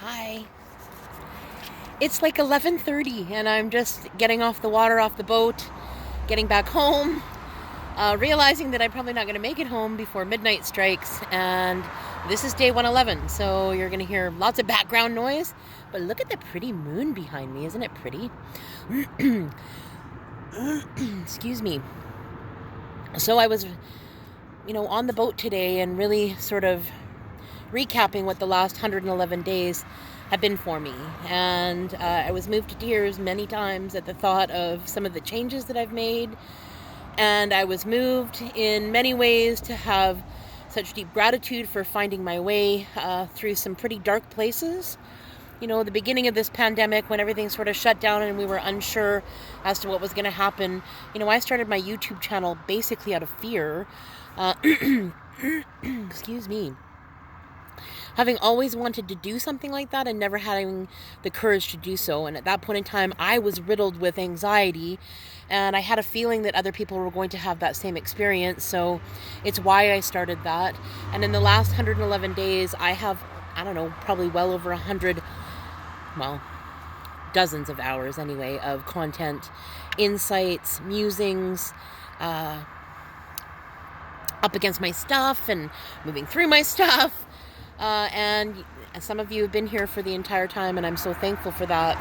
Hi. It's like 11:30 and I'm just getting off the water off the boat, getting back home, realizing that I'm probably not going to make it home before midnight strikes, and this is day 111, so you're going to hear lots of background noise, but look at the pretty moon behind me. Isn't it pretty? Excuse me. So I was, on the boat today and really sort of recapping what the last 111 days have been for me. And I was moved to tears many times at the thought of some of the changes that I've made. And I was moved in many ways to have such deep gratitude for finding my way through some pretty dark places. The beginning of this pandemic, when everything sort of shut down and we were unsure as to what was going to happen, I started my YouTube channel basically out of fear. Excuse me. Having always wanted to do something like that and never having the courage to do so. And at that point in time, I was riddled with anxiety, and I had a feeling that other people were going to have that same experience. So it's why I started that. And in the last 111 days, I have, probably well over 100, dozens of hours anyway, of content, insights, musings, up against my stuff and moving through my stuff. And some of you have been here for the entire time, and I'm so thankful for that.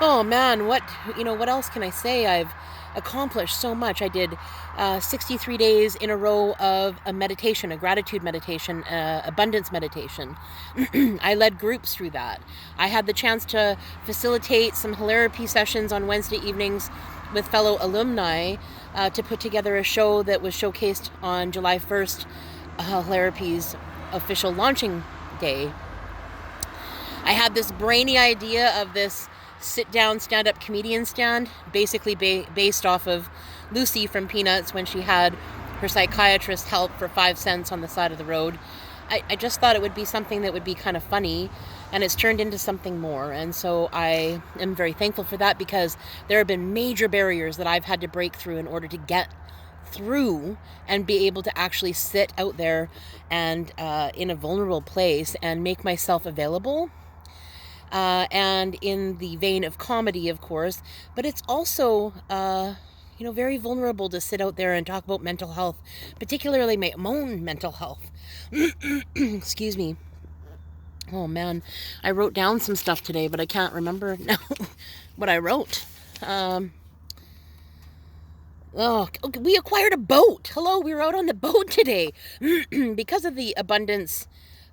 Oh man, what else can I say? I've accomplished so much. I did 63 days in a row of a meditation, a gratitude meditation, abundance meditation. I led groups through that. I had the chance to facilitate some hilarity sessions on Wednesday evenings with fellow alumni to put together a show that was showcased on July 1st, Hilarapy's official launching day. I had this brainy idea of this sit-down stand-up comedian stand, basically based off of Lucy from Peanuts when she had her psychiatrist help for 5 cents on the side of the road. I just thought it would be something that would be kind of funny, and it's turned into something more. And so I am very thankful for that, because there have been major barriers that I've had to break through in order to get through and be able to actually sit out there and in a vulnerable place and make myself available, and in the vein of comedy, of course, but it's also very vulnerable to sit out there and talk about mental health, particularly my own mental health. Excuse me. Oh man, I wrote down some stuff today, but I can't remember now what I wrote. We acquired a boat. Hello, we were out on the boat today. Because of the abundance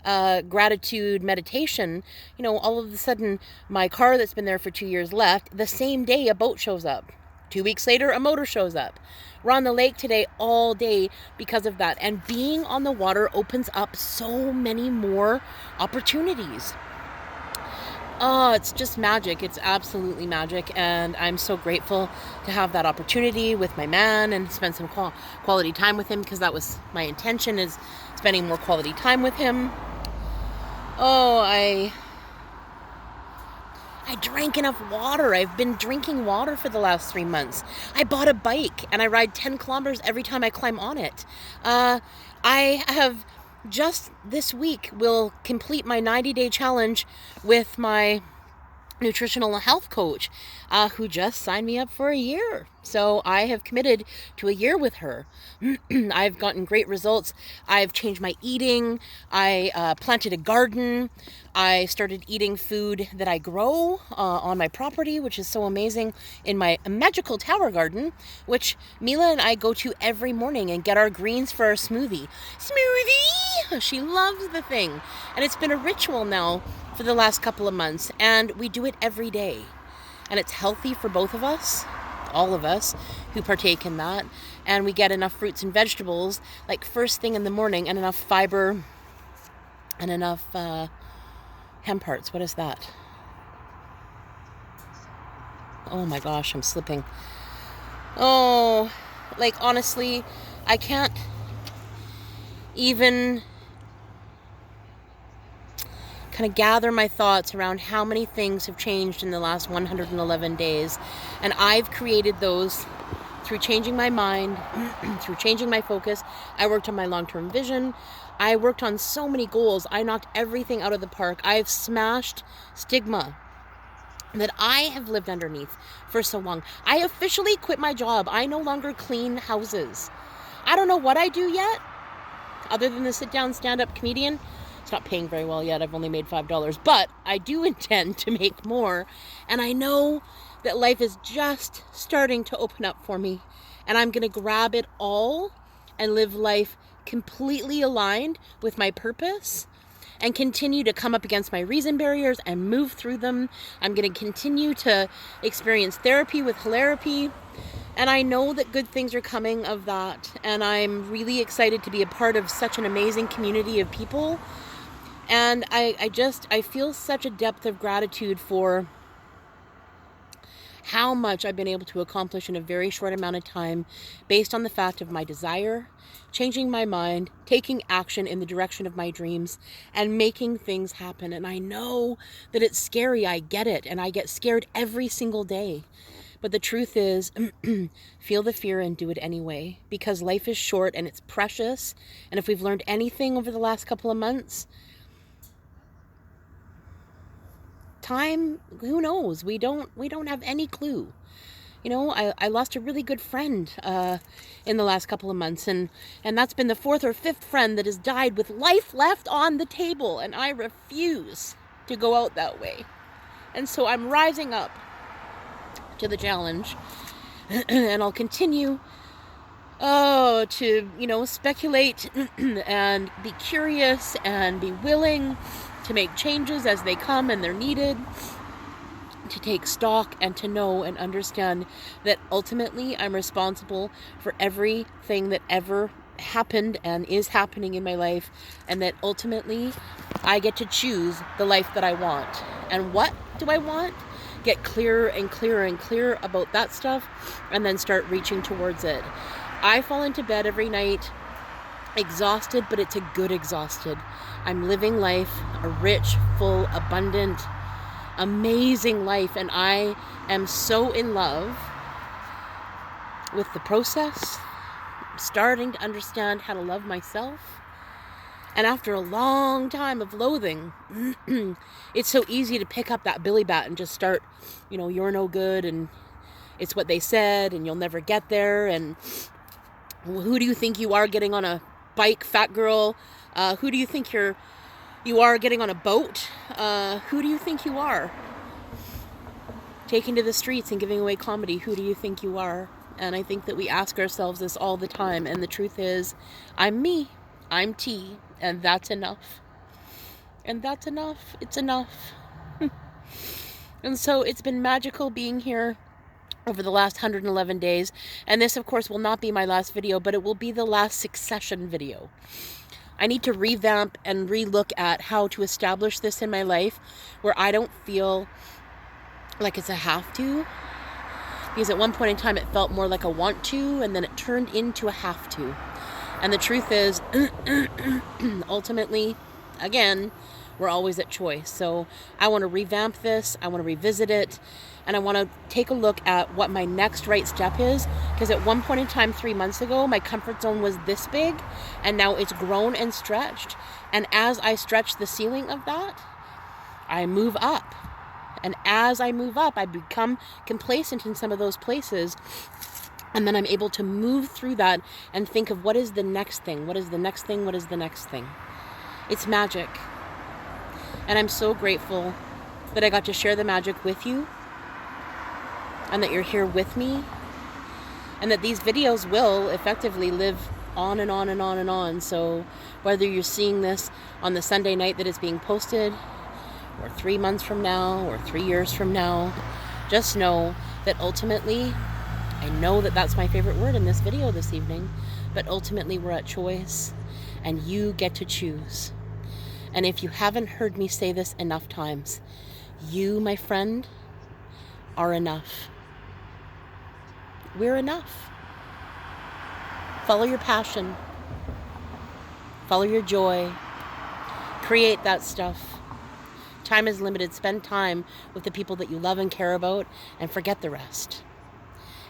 gratitude meditation, all of a sudden my car that's been there for 2 years left. The same day a boat shows up. 2 weeks later, a motor shows up. We're on the lake today all day because of that. And being on the water opens up so many more opportunities. Oh, it's just magic. It's absolutely magic. And I'm so grateful to have that opportunity with my man and spend some quality time with him, because that was my intention, is spending more quality time with him. Oh, I drank enough water. I've been drinking water for the last 3 months. I bought a bike and I ride 10 kilometers every time I climb on it. I have just this week will complete my 90-day challenge with my nutritional health coach, who just signed me up for a year. So I have committed to a year with her. I've gotten great results. I've changed my eating. I planted a garden. I started eating food that I grow on my property, which is so amazing, in my magical tower garden, which Mila and I go to every morning and get our greens for our smoothie. Smoothie! She loves the thing. And it's been a ritual now for the last couple of months, and we do it every day. And it's healthy for both of us, all of us who partake in that, and we get enough fruits and vegetables like first thing in the morning, and enough fiber and enough hemp hearts. What is that? Oh my gosh, I'm slipping. Oh, honestly, I can't even kind of gather my thoughts around how many things have changed in the last 111 days. And I've created those through changing my mind, through changing my focus. I worked on my long-term vision. I worked on so many goals. I knocked everything out of the park. I've smashed stigma that I have lived underneath for so long. I officially quit my job. I no longer clean houses. I don't know what I do yet, other than the sit-down, stand-up comedian. It's not paying very well yet. I've only made $5, but I do intend to make more. And I know that life is just starting to open up for me. And I'm going to grab it all and live life completely aligned with my purpose and continue to come up against my reason barriers and move through them. I'm going to continue to experience therapy with hilarity. And I know that good things are coming of that. And I'm really excited to be a part of such an amazing community of people. And I feel such a depth of gratitude for how much I've been able to accomplish in a very short amount of time based on the fact of my desire, changing my mind, taking action in the direction of my dreams, and making things happen. And I know that it's scary. I get it. And I get scared every single day. But the truth is, feel the fear and do it anyway, because life is short and it's precious. And if we've learned anything over the last couple of months, time, who knows? We don't have any clue. You know, I lost a really good friend in the last couple of months, and that's been the fourth or fifth friend that has died with life left on the table, and I refuse to go out that way. And so I'm rising up to the challenge, and I'll continue to, speculate and be curious and be willing to make changes as they come and they're needed, to take stock and to know and understand that ultimately I'm responsible for everything that ever happened and is happening in my life, and that ultimately I get to choose the life that I want. And what do I want? Get clearer and clearer and clearer about that stuff, and then start reaching towards it. I fall into bed every night exhausted, but it's a good exhausted. I'm living life, a rich, full, abundant, amazing life, and I am so in love with the process, starting to understand how to love myself. And after a long time of loathing, it's so easy to pick up that billy bat and just start, you're no good, and it's what they said, and you'll never get there, and who do you think you are getting on a bike, fat girl? Who do you think you are getting on a boat? Who do you think you are taking to the streets and giving away comedy? Who do you think you are? And I think that we ask ourselves this all the time. And the truth is, I'm me. I'm T. And that's enough. And that's enough. It's enough. And so it's been magical being here over the last 111 days. And this, of course, will not be my last video, but it will be the last succession video. I need to revamp and relook at how to establish this in my life where I don't feel like it's a have to. Because at one point in time, it felt more like a want to, and then it turned into a have to. And the truth is, ultimately, again, we're always at choice. So I want to revamp this. I want to revisit it. And I want to take a look at what my next right step is. Because at one point in time, 3 months ago, my comfort zone was this big. And now it's grown and stretched. And as I stretch the ceiling of that, I move up. And as I move up, I become complacent in some of those places. And then I'm able to move through that and think of what is the next thing? What is the next thing? What is the next thing? It's magic. And I'm so grateful that I got to share the magic with you. And that you're here with me. And that these videos will effectively live on and on and on and on. So whether you're seeing this on the Sunday night that it's being posted, or 3 months from now, or 3 years from now, just know that ultimately, I know that that's my favorite word in this video this evening, but ultimately we're at choice, and you get to choose. And if you haven't heard me say this enough times, you, my friend, are enough. We're enough. Follow your passion. Follow your joy. Create that stuff. Time is limited. Spend time with the people that you love and care about, and forget the rest.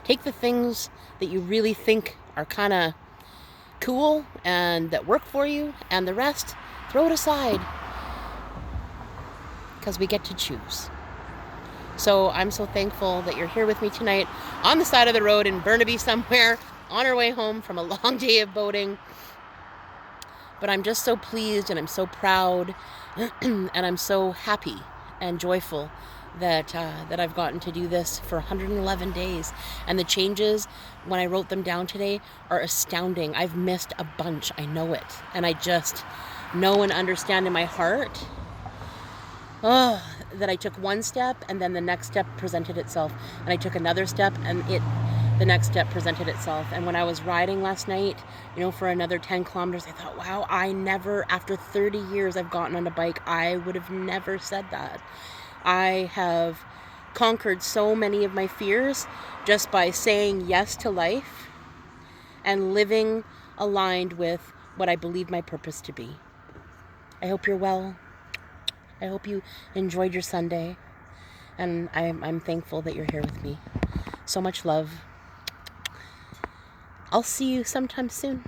Take the things that you really think are kind of cool and that work for you, and the rest, throw it aside, because we get to choose. So I'm so thankful that you're here with me tonight on the side of the road in Burnaby somewhere, on our way home from a long day of boating. But I'm just so pleased and I'm so proud and I'm so happy and joyful that I've gotten to do this for 111 days. And the changes, when I wrote them down today, are astounding. I've missed a bunch. I know it. And I just know and understand in my heart that I took one step and then the next step presented itself. And I took another step and the next step presented itself. And when I was riding last night, for another 10 kilometers, I thought, wow, I never, after 30 years I've gotten on a bike, I would have never said that. I have conquered so many of my fears just by saying yes to life and living aligned with what I believe my purpose to be. I hope you're well. I hope you enjoyed your Sunday. And I'm thankful that you're here with me. So much love. I'll see you sometime soon.